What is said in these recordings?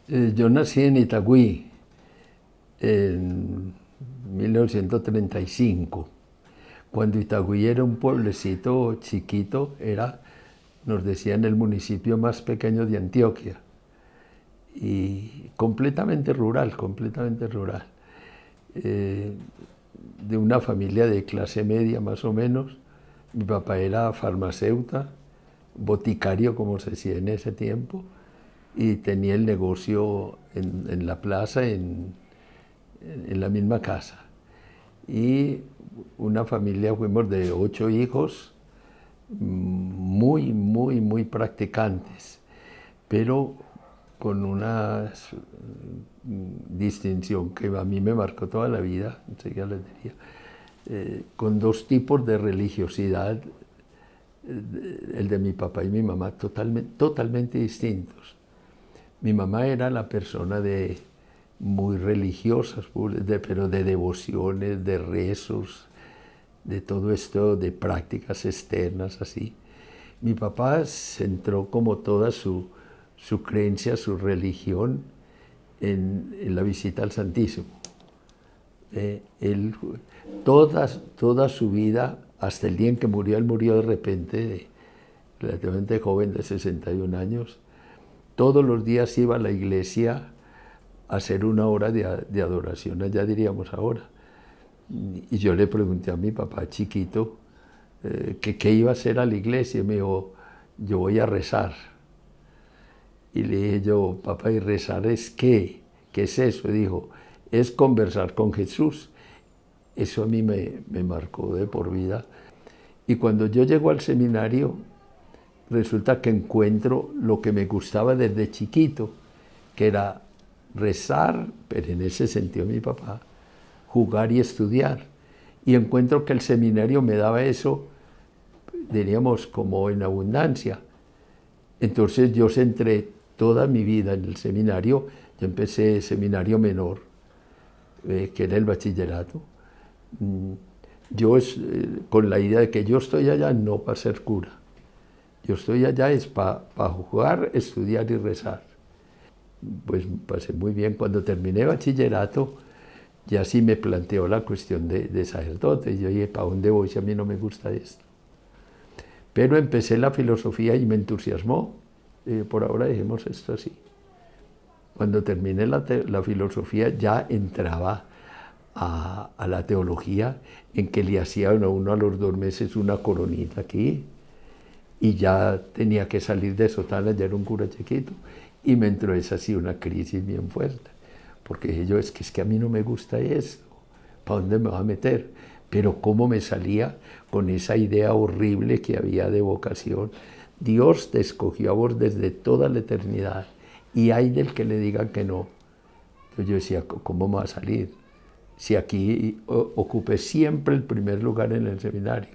Yo nací en Itagüí en 1935. Cuando Itagüí era un pueblecito chiquito, nos decían, el municipio más pequeño de Antioquia. Y completamente rural, completamente rural. Eh, de una familia de clase media más o menos. Mi papá era farmacéutico, boticario como se decía en ese tiempo, y tenía el negocio en la plaza, en la misma casa. Y una familia, fuimos de 8 hijos, muy, muy, muy practicantes, pero con una distinción que a mí me marcó toda la vida, enseguida les diría, con dos tipos de religiosidad, el de mi papá y mi mamá, totalmente distintos. Mi mamá era la persona muy religiosa, pero de devociones, de rezos, de todo esto, de prácticas externas, así. Mi papá centró como toda su creencia, su religión, en la visita al Santísimo. Él, toda su vida, hasta el día en que murió, él murió de repente, relativamente joven, de 61 años, todos los días iba a la iglesia a hacer una hora de adoración, allá diríamos ahora. Y yo le pregunté a mi papá chiquito que qué iba a hacer a la iglesia, y me dijo, yo voy a rezar. Y le dije yo, papá, ¿y rezar es qué? ¿Qué es eso? Y dijo, es conversar con Jesús. Eso a mí me marcó de por vida. Y cuando yo llego al seminario, resulta que encuentro lo que me gustaba desde chiquito, que era rezar, pero en ese sentido mi papá, jugar y estudiar. Y encuentro que el seminario me daba eso, diríamos, como en abundancia. Entonces yo centré toda mi vida en el seminario. Yo empecé seminario menor, que era el bachillerato. Yo con la idea de que yo estoy allá no para ser cura. Yo estoy allá es para jugar, estudiar y rezar. Pues pasé muy bien. Cuando terminé bachillerato, ya sí me planteó la cuestión de sacerdote. Y yo dije, ¿para dónde voy si a mí no me gusta esto? Pero empecé la filosofía y me entusiasmó. Por ahora dejemos esto así. Cuando terminé la filosofía ya entraba a la teología, en que le hacían a uno a los 2 meses una coronita aquí, y ya tenía que salir de sotana, ya era un cura chiquito, y me entró esa así una crisis bien fuerte, porque dije yo, es que a mí no me gusta esto, ¿para dónde me va a meter? Pero cómo me salía con esa idea horrible que había de vocación. Dios te escogió a vos desde toda la eternidad, y hay del que le diga que no. Entonces yo decía, ¿cómo me va a salir? Si aquí ocupé siempre el primer lugar en el seminario.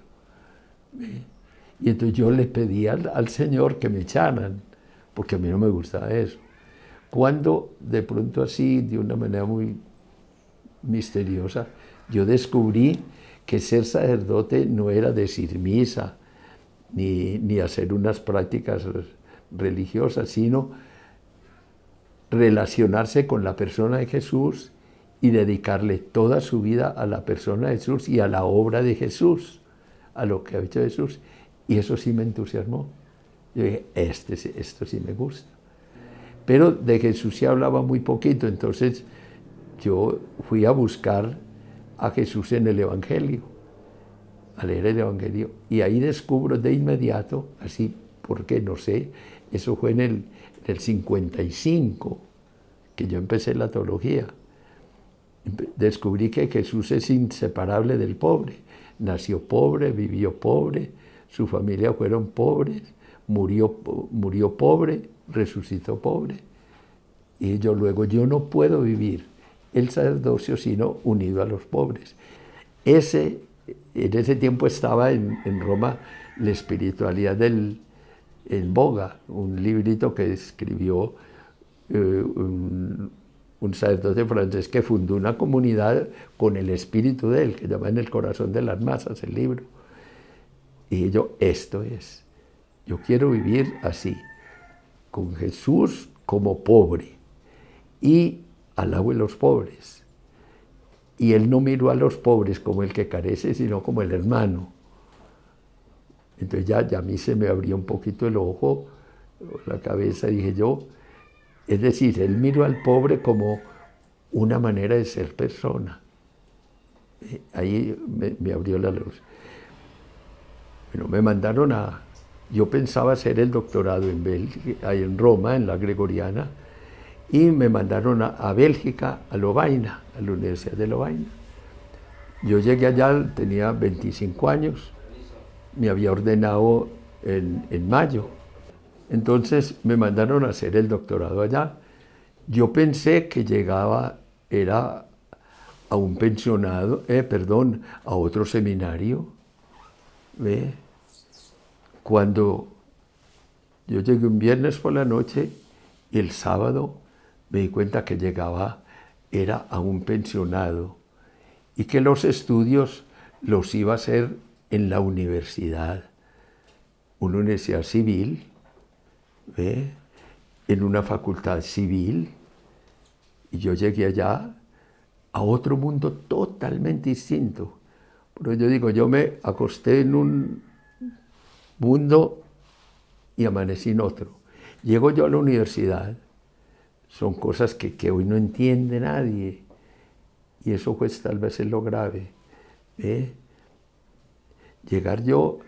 Y entonces yo le pedí al Señor que me echaran, porque a mí no me gustaba eso. Cuando de pronto así, de una manera muy misteriosa, yo descubrí que ser sacerdote no era decir misa, ni hacer unas prácticas religiosas, sino relacionarse con la persona de Jesús y dedicarle toda su vida a la persona de Jesús y a la obra de Jesús, a lo que ha hecho Jesús. Y eso sí me entusiasmó. Yo dije, esto sí me gusta. Pero de Jesús se hablaba muy poquito, entonces yo fui a buscar a Jesús en el Evangelio, a leer el Evangelio, y ahí descubro de inmediato, así porque no sé, eso fue en el 55, que yo empecé la teología. Descubrí que Jesús es inseparable del pobre. Nació pobre, vivió pobre, su familia fueron pobres, murió pobre, resucitó pobre. Y yo no puedo vivir el sacerdocio sino unido a los pobres. En ese tiempo estaba en Roma la espiritualidad en boga, un librito que escribió un sacerdote francés que fundó una comunidad con el espíritu de él, que llama En el corazón de las masas el libro. Y yo, yo quiero vivir así, con Jesús como pobre y al lado de los pobres. Y él no miró a los pobres como el que carece, sino como el hermano. Entonces ya a mí se me abrió un poquito el ojo, la cabeza, dije yo. Es decir, él miró al pobre como una manera de ser persona. Ahí me abrió la luz. Bueno, me mandaron yo pensaba hacer el doctorado en Bélgica, ahí en Roma, en la Gregoriana, y me mandaron a Bélgica, a Lovaina, a la Universidad de Lovaina. Yo llegué allá, tenía 25 años, me había ordenado en mayo. Entonces me mandaron a hacer el doctorado allá. Yo pensé que era a un pensionado, a otro seminario. ¿Ve? Cuando yo llegué un viernes por la noche y el sábado me di cuenta que era a un pensionado y que los estudios los iba a hacer en la universidad, una universidad civil, ¿ve? En una facultad civil, y yo llegué allá a otro mundo totalmente distinto. Pero yo digo, yo me acosté en un mundo y amanecí en otro. Llego yo a la universidad, son cosas que hoy no entiende nadie, y eso pues tal vez es lo grave. ¿Eh? Llegar yo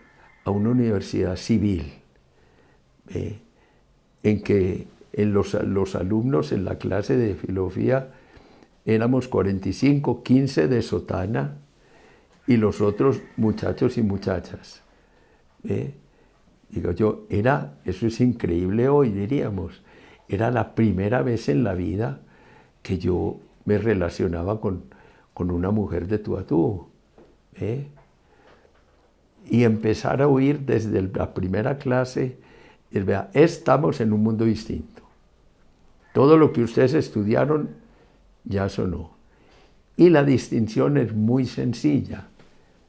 a una universidad civil, en que los alumnos en la clase de filosofía éramos 45, 15 de sotana, y los otros muchachos y muchachas. Digo yo, eso es increíble hoy, diríamos. Era la primera vez en la vida que yo me relacionaba con una mujer de tú a tú. Y empezar a oír desde la primera clase, estamos en un mundo distinto. Todo lo que ustedes estudiaron ya sonó. Y la distinción es muy sencilla.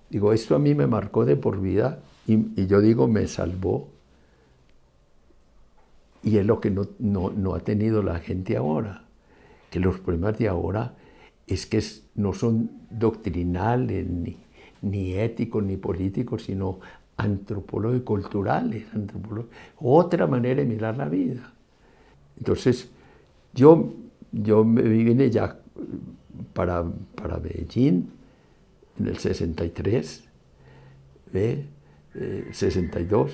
Digo, esto a mí me marcó de por vida y yo digo, me salvó. Y es lo que no ha tenido la gente ahora. Que los problemas de ahora es que no son doctrinales, ni éticos, ni políticos, sino antropológicos, culturales, otra manera de mirar la vida. Entonces, yo me vine ya para Medellín en el 63, 62,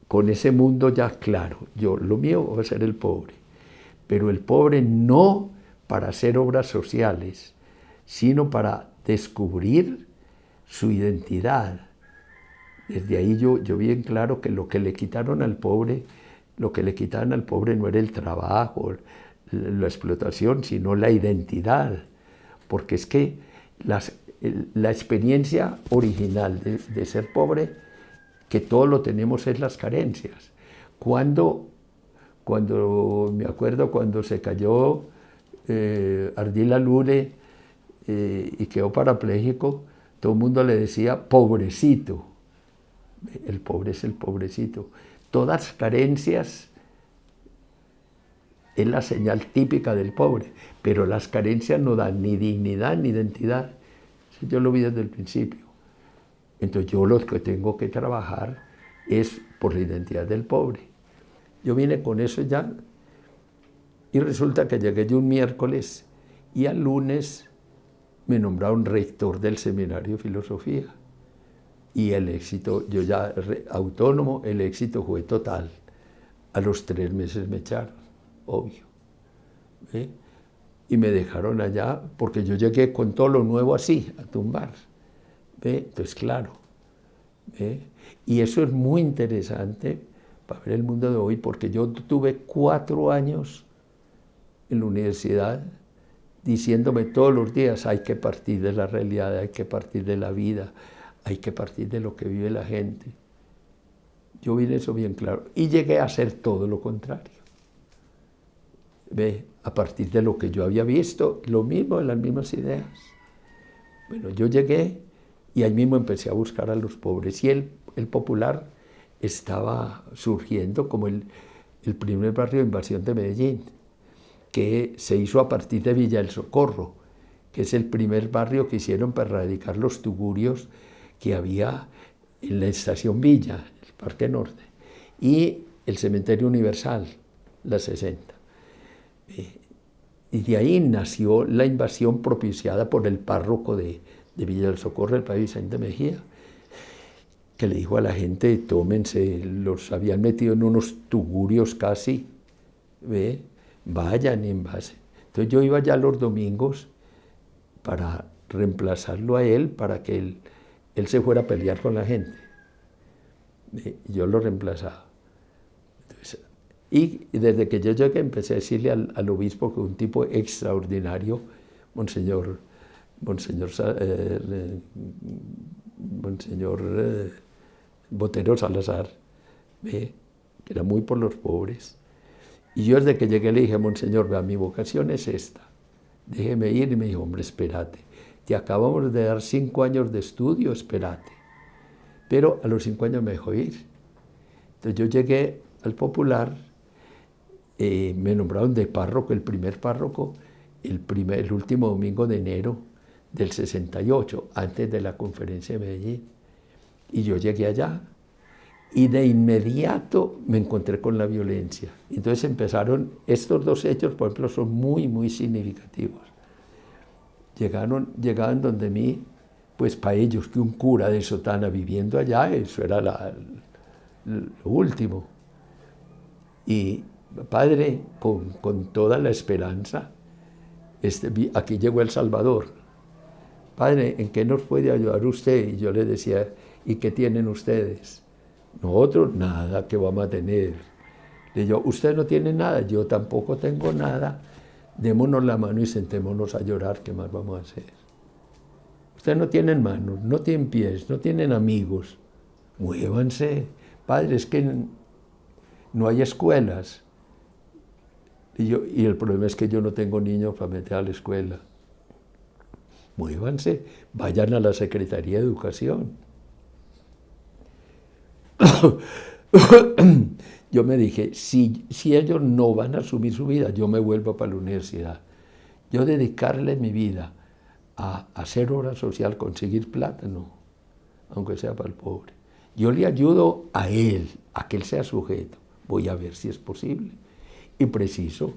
con ese mundo ya claro. Lo mío va a ser el pobre, pero el pobre no para hacer obras sociales, sino para descubrir su identidad. Desde ahí yo vi en claro que lo que le quitaban al pobre no era el trabajo, la explotación, sino la identidad. Porque es que la experiencia original de ser pobre, que todo lo tenemos, es las carencias. Cuando me acuerdo cuando se cayó Ardila Lule y quedó parapléjico, todo el mundo le decía pobrecito. El pobre es el pobrecito. Todas carencias es la señal típica del pobre, pero las carencias no dan ni dignidad ni identidad. Yo lo vi desde el principio. Entonces yo lo que tengo que trabajar es por la identidad del pobre. Yo vine con eso ya y resulta que llegué yo un miércoles y al lunes me nombraron rector del seminario de filosofía. Y el éxito, yo ya autónomo, el éxito fue total. A los 3 meses me echaron, obvio. Y me dejaron allá porque yo llegué con todo lo nuevo así, a tumbar. Entonces, claro. Y eso es muy interesante para ver el mundo de hoy, porque yo tuve 4 años en la universidad diciéndome todos los días, hay que partir de la realidad, hay que partir de la vida, hay que partir de lo que vive la gente. Yo vi eso bien claro y llegué a hacer todo lo contrario. A partir de lo que yo había visto, lo mismo, las mismas ideas. Bueno, yo llegué y ahí mismo empecé a buscar a los pobres y el popular estaba surgiendo como el el primer barrio de invasión de Medellín, que se hizo a partir de Villa del Socorro, que es el primer barrio que hicieron para erradicar los tugurios que había en la estación Villa, el Parque Norte, y el Cementerio Universal, la 60. Y de ahí nació la invasión propiciada por el párroco de Villa del Socorro, el padre Vicente Mejía, que le dijo a la gente, tómense, los habían metido en unos tugurios casi, ¿ve? Vayan y invasen. Entonces yo iba ya los domingos para reemplazarlo a él, para que él se fuera a pelear con la gente. Yo lo reemplazaba. Entonces, y desde que yo llegué empecé a decirle al obispo, que un tipo extraordinario, Monseñor Botero Salazar, que era muy por los pobres. Y yo desde que llegué le dije, Monseñor, vea, mi vocación es esta, déjeme ir. Y me dijo, hombre, espérate, te acabamos de dar 5 años de estudio, espérate. Pero a los 5 años me dejó ir. Entonces yo llegué al Popular, me nombraron de párroco, el primer párroco, el último domingo de enero del 68, antes de la conferencia de Medellín. Y yo llegué allá y de inmediato me encontré con la violencia. Entonces empezaron, estos 2 hechos, por ejemplo, son muy, muy significativos. Llegaban donde mí, pues para ellos que un cura de sotana viviendo allá, eso era lo último. Y padre, con toda la esperanza, aquí llegó El Salvador. Padre, ¿en qué nos puede ayudar usted? Y yo le decía, ¿y qué tienen ustedes? Nosotros nada, ¿qué vamos a tener? Le digo, usted no tiene nada, yo tampoco tengo nada, démonos la mano y sentémonos a llorar, ¿qué más vamos a hacer? Ustedes no tienen manos, no tienen pies, no tienen amigos, muévanse. Padre, es que no hay escuelas. Y el problema es que yo no tengo niños para meter a la escuela. Muévanse, vayan a la Secretaría de Educación. Yo me dije, si ellos no van a asumir su vida, yo me vuelvo para la universidad. Yo dedicarle mi vida a hacer obra social, conseguir plata, no, aunque sea para el pobre. Yo le ayudo a él, a que él sea sujeto. Voy a ver si es posible. Y preciso,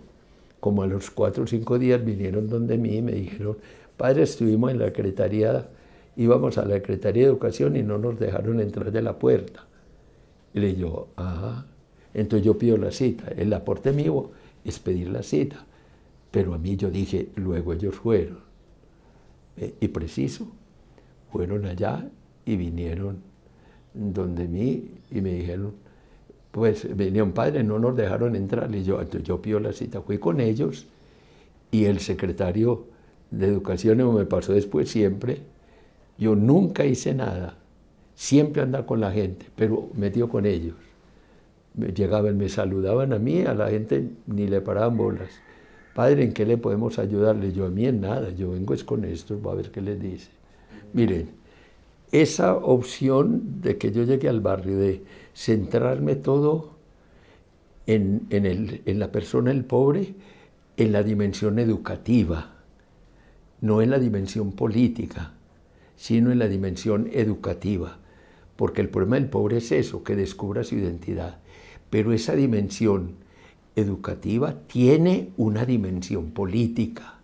como a los 4 o 5 días vinieron donde mí y me dijeron, padre, estuvimos en la secretaría, íbamos a la Secretaría de Educación y no nos dejaron entrar de la puerta. Y le digo, entonces yo pido la cita. El aporte mío es pedir la cita. Pero a mí yo dije, luego ellos fueron. Y preciso, fueron allá y vinieron donde mí y me dijeron, pues venían, padre, no nos dejaron entrar. Y entonces yo pido la cita, fui con ellos y el secretario de Educación me pasó después siempre. Yo nunca hice nada, siempre andaba con la gente, pero metido con ellos. Llegaban, me saludaban a mí, a la gente ni le paraban bolas. Padre, ¿en qué le podemos ayudarle? Yo, a mí en nada, yo vengo es con esto, va a ver qué les dice. Miren, esa opción de que yo llegue al barrio, de centrarme todo en la persona, el pobre, en la dimensión educativa, no en la dimensión política, sino en la dimensión educativa, porque el problema del pobre es eso, que descubra su identidad, pero esa dimensión educativa tiene una dimensión política.